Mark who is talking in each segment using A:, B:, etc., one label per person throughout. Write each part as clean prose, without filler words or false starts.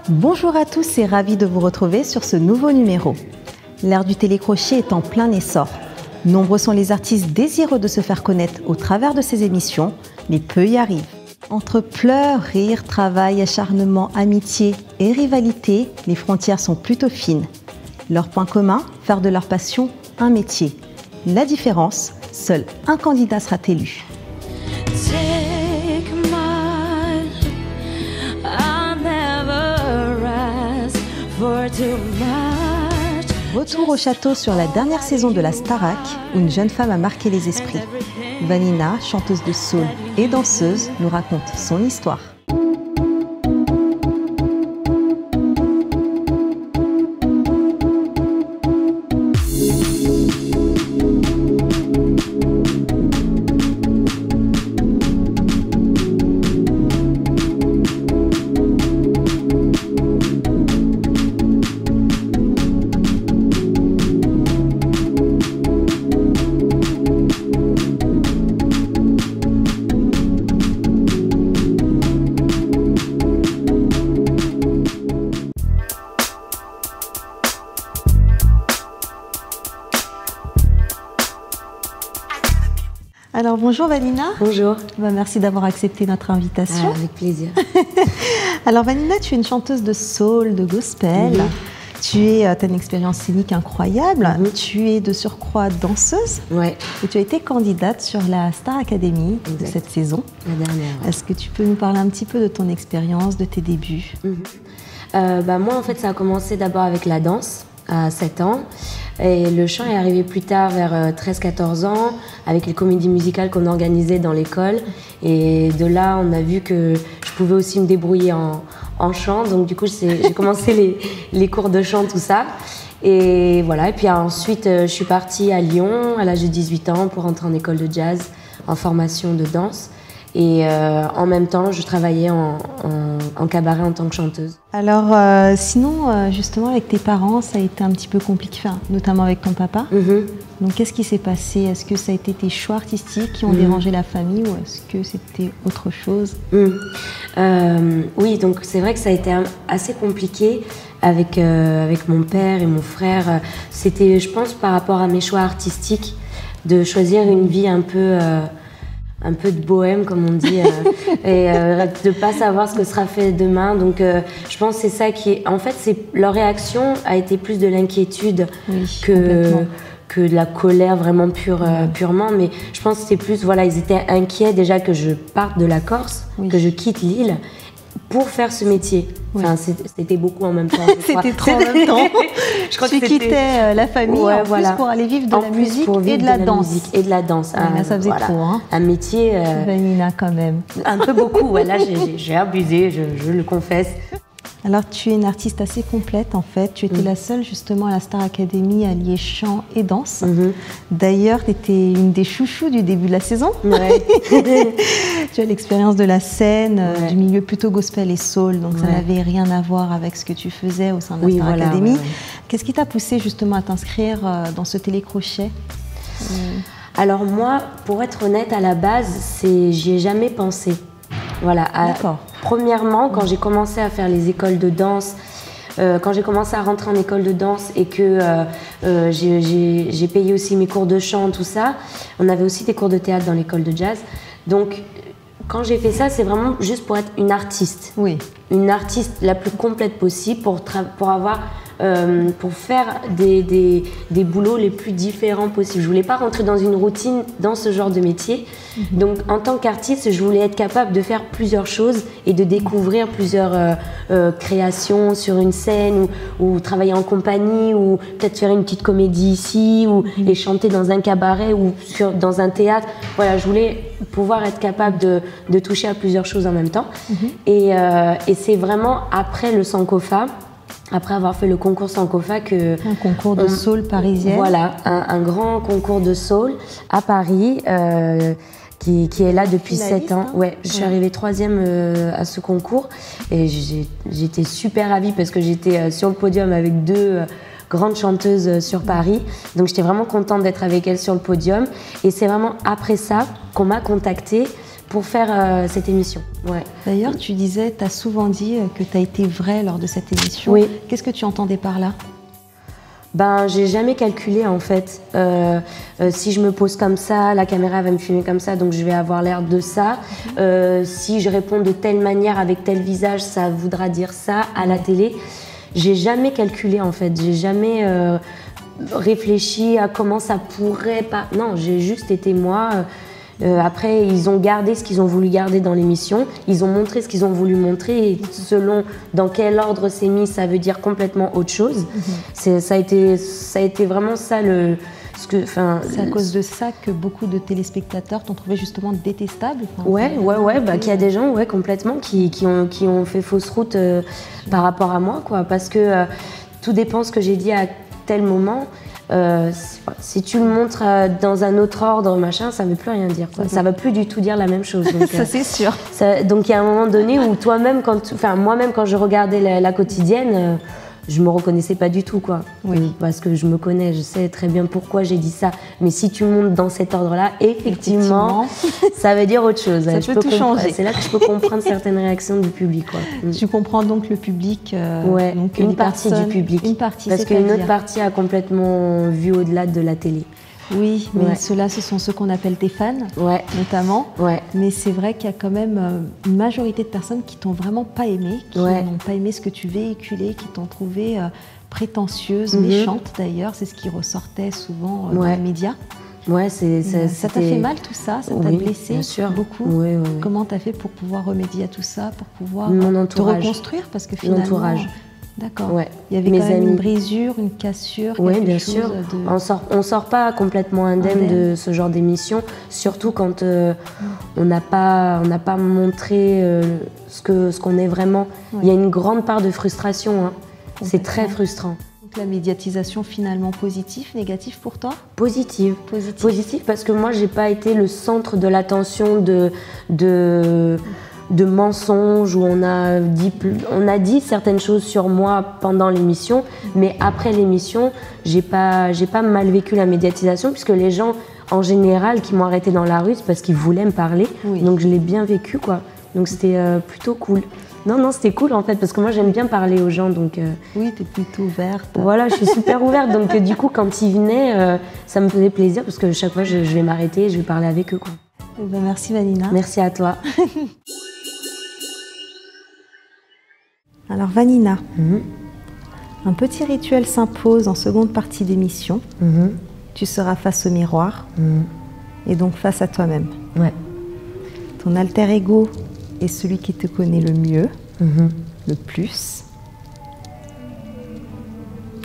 A: Bonjour à tous et ravi de vous retrouver sur ce nouveau numéro. L'ère du télécrochet est en plein essor. Nombreux sont les artistes désireux de se faire connaître au travers de ces émissions, mais peu y arrivent. Entre pleurs, rires, travail, acharnement, amitié et rivalité, les frontières sont plutôt fines. Leur point commun, faire de leur passion un métier. La différence, seul un candidat sera élu. Retour au château sur la dernière saison de la Starac, où une jeune femme a marqué les esprits. Vanina, chanteuse de soul et danseuse, nous raconte son histoire. Alors bonjour Vanina.
B: Bonjour.
A: Merci d'avoir accepté notre invitation.
B: Avec plaisir.
A: Alors Vanina, tu es une chanteuse de soul, de gospel. Tu as une expérience scénique incroyable. Tu es de surcroît danseuse.
B: Ouais.
A: Et tu as été candidate sur la Star Academy de cette saison.
B: La dernière. Ouais.
A: Est-ce que tu peux nous parler un petit peu de ton expérience, de tes débuts?
B: Moi en fait ça a commencé d'abord avec la danse à 7 ans. Et le chant est arrivé plus tard, vers 13-14 ans, avec les comédies musicales qu'on organisait dans l'école. Et de là, on a vu que je pouvais aussi me débrouiller en chant. Donc du coup, j'ai commencé les cours de chant, tout ça. Et voilà. Et puis ensuite, je suis partie à Lyon à l'âge de 18 ans pour entrer en école de jazz, en formation de danse. Et en même temps, je travaillais en cabaret en tant que chanteuse.
A: Alors, sinon, justement, avec tes parents, ça a été un petit peu compliqué, notamment avec ton papa. Donc, qu'est-ce qui s'est passé? Est-ce que ça a été tes choix artistiques qui ont dérangé la famille ou est-ce que c'était autre chose?
B: Oui, donc c'est vrai que ça a été assez compliqué avec mon père et mon frère. C'était, je pense, par rapport à mes choix artistiques, de choisir une vie un peu de bohème, comme on dit, et de pas savoir ce que sera fait demain. Donc, je pense que c'est ça qui est... En fait, leur réaction a été plus de l'inquiétude que de la colère vraiment purement. Mais je pense que c'était plus... Voilà, ils étaient inquiets déjà que je parte de la Corse, que je quitte l'île pour faire ce métier. Enfin, c'était beaucoup en même temps.
A: C'était trop en même temps. Je crois que tu quittais la famille plus pour aller vivre de la musique et de la danse.
B: Et de la danse.
A: Ça faisait trop. Hein.
B: Un métier...
A: Vanina, quand même.
B: Un peu beaucoup. Là, j'ai abusé, je le confesse.
A: Alors, tu es une artiste assez complète, en fait. Tu étais la seule, justement, à la Star Academy à lier chant et danse. D'ailleurs, tu étais une des chouchous du début de la saison.
B: Ouais.
A: Tu as l'expérience de la scène, du milieu plutôt gospel et soul, donc ça n'avait rien à voir avec ce que tu faisais au sein de la Star Academy. Qu'est-ce qui t'a poussé, justement, à t'inscrire dans ce télécrochet?
B: Alors moi, pour être honnête, à la base, j'y ai jamais pensé. Voilà. Premièrement, quand j'ai commencé à faire les écoles de danse, quand j'ai commencé à rentrer en école de danse et que j'ai payé aussi mes cours de chant, tout ça, on avait aussi des cours de théâtre dans l'école de jazz. Donc, quand j'ai fait ça, c'est vraiment juste pour être une artiste. Oui. Une artiste la plus complète possible pour avoir... pour faire des boulots les plus différents possibles. Je voulais pas rentrer dans une routine dans ce genre de métier. Donc en tant qu'artiste, je voulais être capable de faire plusieurs choses et de découvrir plusieurs créations sur une scène ou travailler en compagnie ou peut-être faire une petite comédie ici ou et chanter dans un cabaret ou dans un théâtre. Voilà, je voulais pouvoir être capable de toucher à plusieurs choses en même temps. Et c'est vraiment après le Sankofa, après avoir fait le concours Sankofa que...
A: Un concours de soul parisien.
B: Voilà, un grand concours de soul à Paris qui est là depuis 7 ans. Ouais, je suis arrivée 3e à ce concours et j'étais super ravie parce que j'étais sur le podium avec 2 grandes chanteuses sur Paris. Donc j'étais vraiment contente d'être avec elles sur le podium. Et c'est vraiment après ça qu'on m'a contactée pour faire cette émission. Ouais.
A: D'ailleurs, tu disais, tu as souvent dit que tu as été vraie lors de cette émission.
B: Oui.
A: Qu'est-ce que tu entendais par là?
B: Ben, j'ai jamais calculé en fait. Si je me pose comme ça, la caméra va me filmer comme ça, donc je vais avoir l'air de ça. Si je réponds de telle manière avec tel visage, ça voudra dire ça à la télé. J'ai jamais calculé en fait. J'ai jamais réfléchi à comment ça pourrait pas. Non, j'ai juste été moi. Après, ils ont gardé ce qu'ils ont voulu garder dans l'émission. Ils ont montré ce qu'ils ont voulu montrer. Et selon dans quel ordre c'est mis, ça veut dire complètement autre chose. Ça a été vraiment ça le.
A: C'est à cause de ça que beaucoup de téléspectateurs t'ont trouvé justement détestable.
B: Ouais, bah, qu'il y a des gens, complètement, qui ont fait fausse route par rapport à moi, quoi. Parce que tout dépend ce que j'ai dit à tel moment. Si tu le montres dans un autre ordre, machin, ça ne veut plus rien dire, quoi. Ça ne va plus du tout dire la même chose. Donc,
A: ça, c'est sûr.
B: Donc, il y a un moment donné où toi-même, moi-même, quand je regardais la quotidienne, je me reconnaissais pas du tout, quoi.
A: Oui. Parce
B: que je me connais, je sais très bien pourquoi j'ai dit ça. Mais si tu montes dans cet ordre-là, effectivement, ça veut dire autre chose.
A: Ça peut tout changer.
B: C'est là que je peux comprendre certaines réactions du public, quoi.
A: Tu comprends donc le public.
B: Donc une partie du public.
A: Une partie,
B: parce qu'une autre partie a complètement vu au-delà de la télé.
A: Oui, mais ceux-là, ce sont ceux qu'on appelle tes fans, notamment. Mais c'est vrai qu'il y a quand même une majorité de personnes qui t'ont vraiment pas aimé, qui n'ont pas aimé ce que tu véhiculais, qui t'ont trouvé prétentieuse, méchante d'ailleurs. C'est ce qui ressortait souvent dans les médias. Ça t'a fait mal tout ça? Ça t'a blessé
B: bien sûr.
A: Beaucoup? Comment t'as fait pour pouvoir remédier à tout ça, pour pouvoir te reconstruire? Parce que finalement...
B: L'entourage.
A: D'accord. Il y avait quand même une brisure, une cassure, quelque
B: bien
A: chose
B: sûr. On sort pas complètement indemne de ce genre d'émission, surtout quand on n'a pas montré ce qu'on est vraiment. Il y a une grande part de frustration. Hein. C'est très frustrant.
A: Donc la médiatisation finalement positive, négative pour toi?
B: Positive parce que moi j'ai pas été le centre de l'attention de mensonges où on a dit certaines choses sur moi pendant l'émission, mais après l'émission, j'ai pas mal vécu la médiatisation puisque les gens en général qui m'ont arrêté dans la rue, c'est parce qu'ils voulaient me parler, donc je l'ai bien vécu, quoi. Donc c'était plutôt cool. Non, c'était cool en fait parce que moi j'aime bien parler aux gens, donc.
A: Oui, t'es plutôt ouverte.
B: Voilà, je suis super ouverte, donc du coup quand ils venaient, ça me faisait plaisir parce que chaque fois je vais m'arrêter, je vais parler avec eux, quoi.
A: Merci Vanina.
B: Merci à toi.
A: Alors Vanina, un petit rituel s'impose en seconde partie d'émission. Tu seras face au miroir et donc face à toi-même. Ton alter ego est celui qui te connaît le mieux, le plus.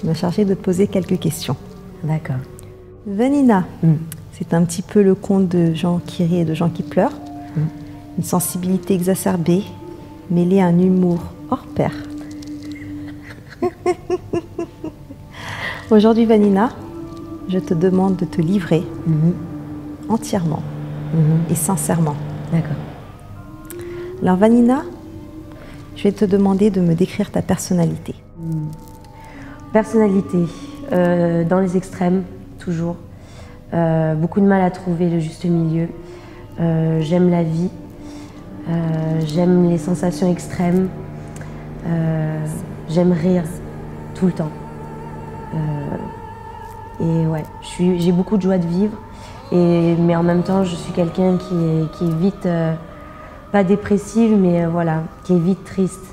A: Il m'a chargé de te poser quelques questions.
B: D'accord.
A: Vanina, c'est un petit peu le conte de gens qui rient et de gens qui pleurent. Une sensibilité exacerbée mêlée à un humour hors pair. Aujourd'hui, Vanina, je te demande de te livrer entièrement et sincèrement.
B: D'accord.
A: Alors, Vanina, je vais te demander de me décrire ta personnalité.
B: Personnalité, dans les extrêmes, toujours. Beaucoup de mal à trouver le juste milieu. J'aime la vie. J'aime les sensations extrêmes. J'aime rire tout le temps. Et j'ai beaucoup de joie de vivre. Mais en même temps, je suis quelqu'un qui est vite, pas dépressive, mais qui est vite triste.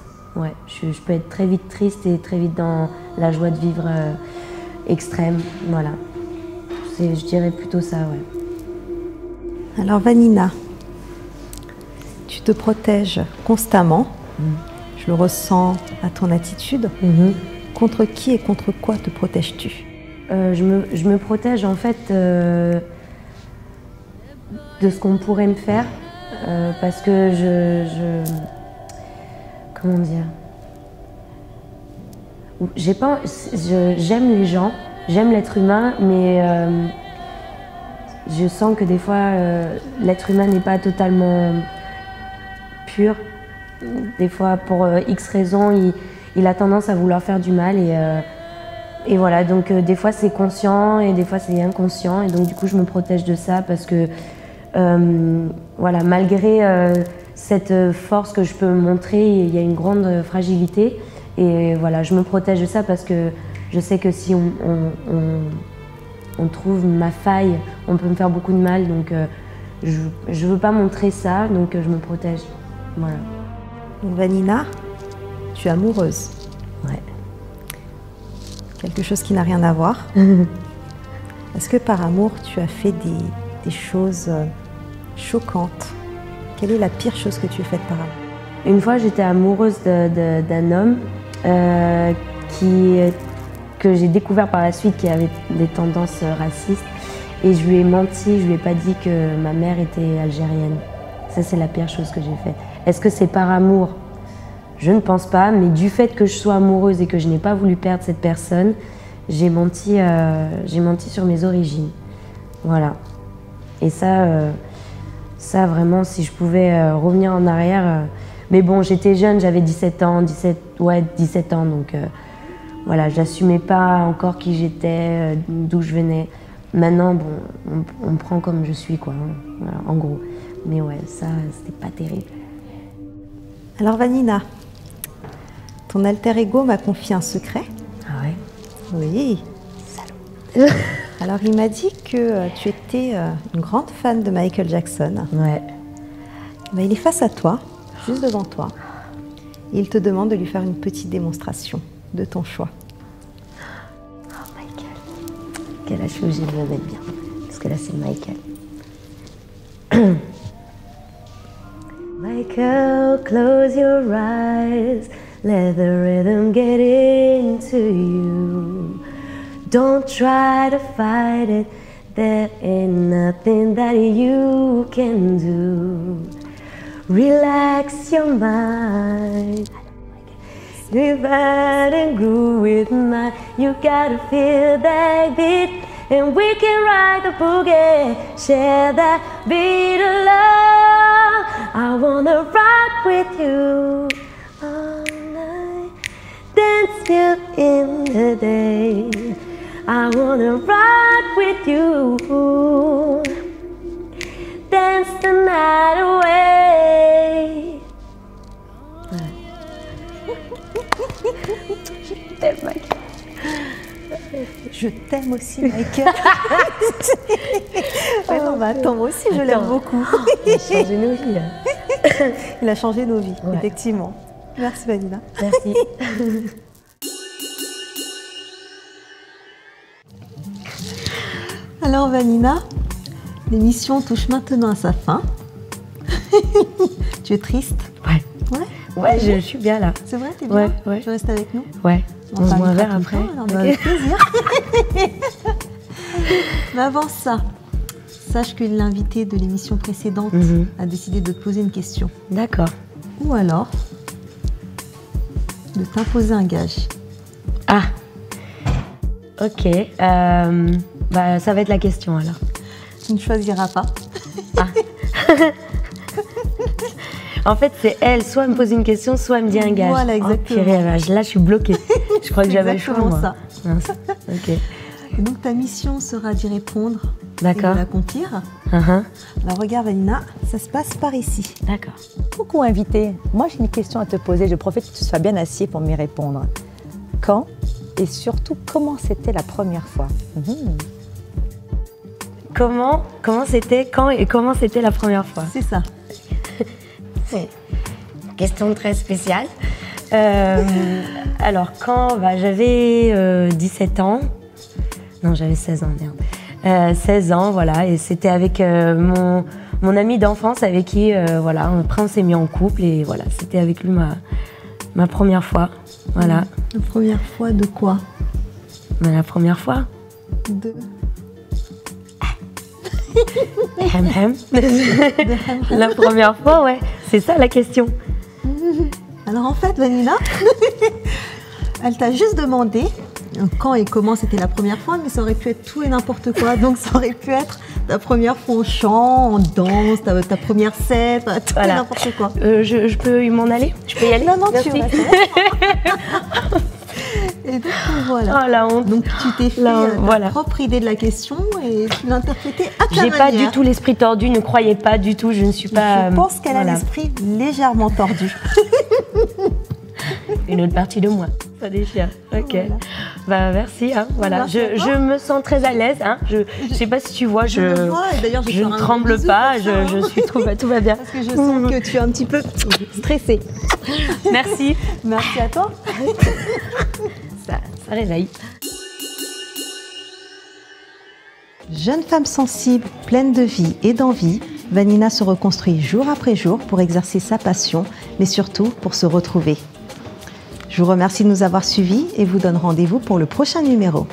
B: Je peux être très vite triste et très vite dans la joie de vivre extrême. Voilà. Je dirais plutôt ça,
A: Alors Vanina, tu te protèges constamment. Je le ressens à ton attitude. Contre qui et contre quoi te protèges-tu?
B: Je me protège en fait de ce qu'on pourrait me faire parce que comment dire, j'aime les gens, j'aime l'être humain, mais je sens que des fois l'être humain n'est pas totalement pur. Des fois, pour X raisons, il a tendance à vouloir faire du mal et voilà. Donc des fois c'est conscient et des fois c'est inconscient et donc du coup je me protège de ça parce que voilà, malgré cette force que je peux montrer, il y a une grande fragilité. Et voilà, je me protège de ça parce que je sais que si on trouve ma faille, on peut me faire beaucoup de mal. Donc je ne veux pas montrer ça, donc je me protège. Voilà.
A: Donc Vanina, tu es amoureuse.
B: Ouais.
A: Quelque chose qui n'a rien à voir. Est-ce que par amour, tu as fait des choses choquantes? Quelle est la pire chose que tu as faite par amour?
B: Une fois, j'étais amoureuse d'un homme que j'ai découvert par la suite qui avait des tendances racistes. Et je lui ai menti, je lui ai pas dit que ma mère était algérienne. Ça, c'est la pire chose que j'ai faite. Est-ce que c'est par amour? Je ne pense pas, mais du fait que je sois amoureuse et que je n'ai pas voulu perdre cette personne, j'ai menti sur mes origines. Voilà. Et ça vraiment, si je pouvais revenir en arrière... mais bon, j'étais jeune, j'avais 17 ans, 17 ans, donc voilà, j'assumais pas encore qui j'étais, d'où je venais. Maintenant, bon, on me prend comme je suis, quoi, hein, voilà, en gros. Mais ouais, ça, c'était pas terrible.
A: Alors Vanina, ton alter ego m'a confié un secret.
B: Ah ouais?
A: Oui. Salaud. Alors il m'a dit que tu étais une grande fan de Michael Jackson.
B: Ouais.
A: Ben, il est face à toi, juste devant toi. Et il te demande de lui faire une petite démonstration de ton choix.
B: Oh Michael. Quel âge j'ai de me mettre bien. Parce que là c'est Michael. Michael, close your eyes. Let the rhythm get into you. Don't try to fight it. There ain't nothing that you can do. Relax your mind. Divide and groove with mine. You gotta feel that beat. And we can ride the boogie. Share that beat of love. I wanna rock with you all night. Dance till in the day. I wanna rock with you. Dance the night away. Je t'aime, Michael.
A: Je t'aime aussi, Michael. Ouais, non, bah, attends, moi aussi, je l'aime beaucoup.
B: Il a changé nos vies, là.
A: Il a changé nos vies,
B: ouais.
A: Effectivement. Merci, Vanina.
B: Merci.
A: Alors, Vanina, l'émission touche maintenant à sa fin. Tu es triste?
B: Ouais.
A: Ouais,
B: ouais, je suis bien là.
A: C'est vrai, t'es bien?
B: Ouais.
A: Tu restes avec nous?
B: Ouais. On se voit un verre après.
A: Alors, avec plaisir. Mais avant ça, sache que l'invité de l'émission précédente a décidé de te poser une question.
B: D'accord.
A: Ou alors, de t'imposer un gage.
B: Ah. Ok. Bah, ça va être la question alors.
A: Tu ne choisiras pas.
B: Ah. En fait, c'est elle, soit elle me pose une question, soit elle me dit un gage.
A: Voilà, exactement.
B: Oh, purée, là, je suis bloquée. Je crois que j'avais le choix, moi.
A: Ça.
B: Ok.
A: Et donc, ta mission sera d'y répondre.
B: D'accord.
A: Et de l'accomplir. Alors, regarde, Vanina, ça se passe par ici.
B: D'accord.
C: Coucou, invité. Moi, j'ai une question à te poser. Je profite que tu sois bien assis pour m'y répondre. Quand et surtout, comment c'était la première fois?
B: Comment c'était, quand et comment c'était la première fois?
A: C'est ça.
B: C'est une question très spéciale. Alors, quand j'avais 17 ans, non, j'avais 16 ans, merde. 16 ans, voilà, et c'était avec mon ami d'enfance avec qui, voilà, après on s'est mis en couple et voilà, c'était avec lui ma première fois, voilà.
A: La première fois de quoi?
B: La première fois
A: de...
B: La première fois, ouais, c'est ça la question.
A: Alors en fait, Vanina, elle t'a juste demandé quand et comment c'était la première fois, mais ça aurait pu être tout et n'importe quoi. Donc ça aurait pu être ta première fois en chant, en danse, ta première scène, tout et n'importe quoi.
B: Je peux m'en aller? Je peux y aller?
A: Non, tu restes. Et donc voilà.
B: Oh la honte.
A: Donc tu t'es fait ta propre idée de la question et tu l'as interprétée à ta manière.
B: J'ai pas du tout l'esprit tordu, ne croyez pas du tout, je ne suis pas...
A: Je pense qu'elle a l'esprit légèrement tordu.
B: Une autre partie de moi, ça déchire. Ok. Voilà. Bah merci. Hein, voilà. Je me sens très à l'aise. Hein. Je sais pas si tu vois, je ne tremble pas. Tout va bien.
A: Parce que je sens que tu es un petit peu stressée.
B: Merci.
A: Merci à toi.
B: Ça réveille.
A: Jeune femme sensible, pleine de vie et d'envie, Vanina se reconstruit jour après jour pour exercer sa passion, mais surtout pour se retrouver. Je vous remercie de nous avoir suivis et vous donne rendez-vous pour le prochain numéro.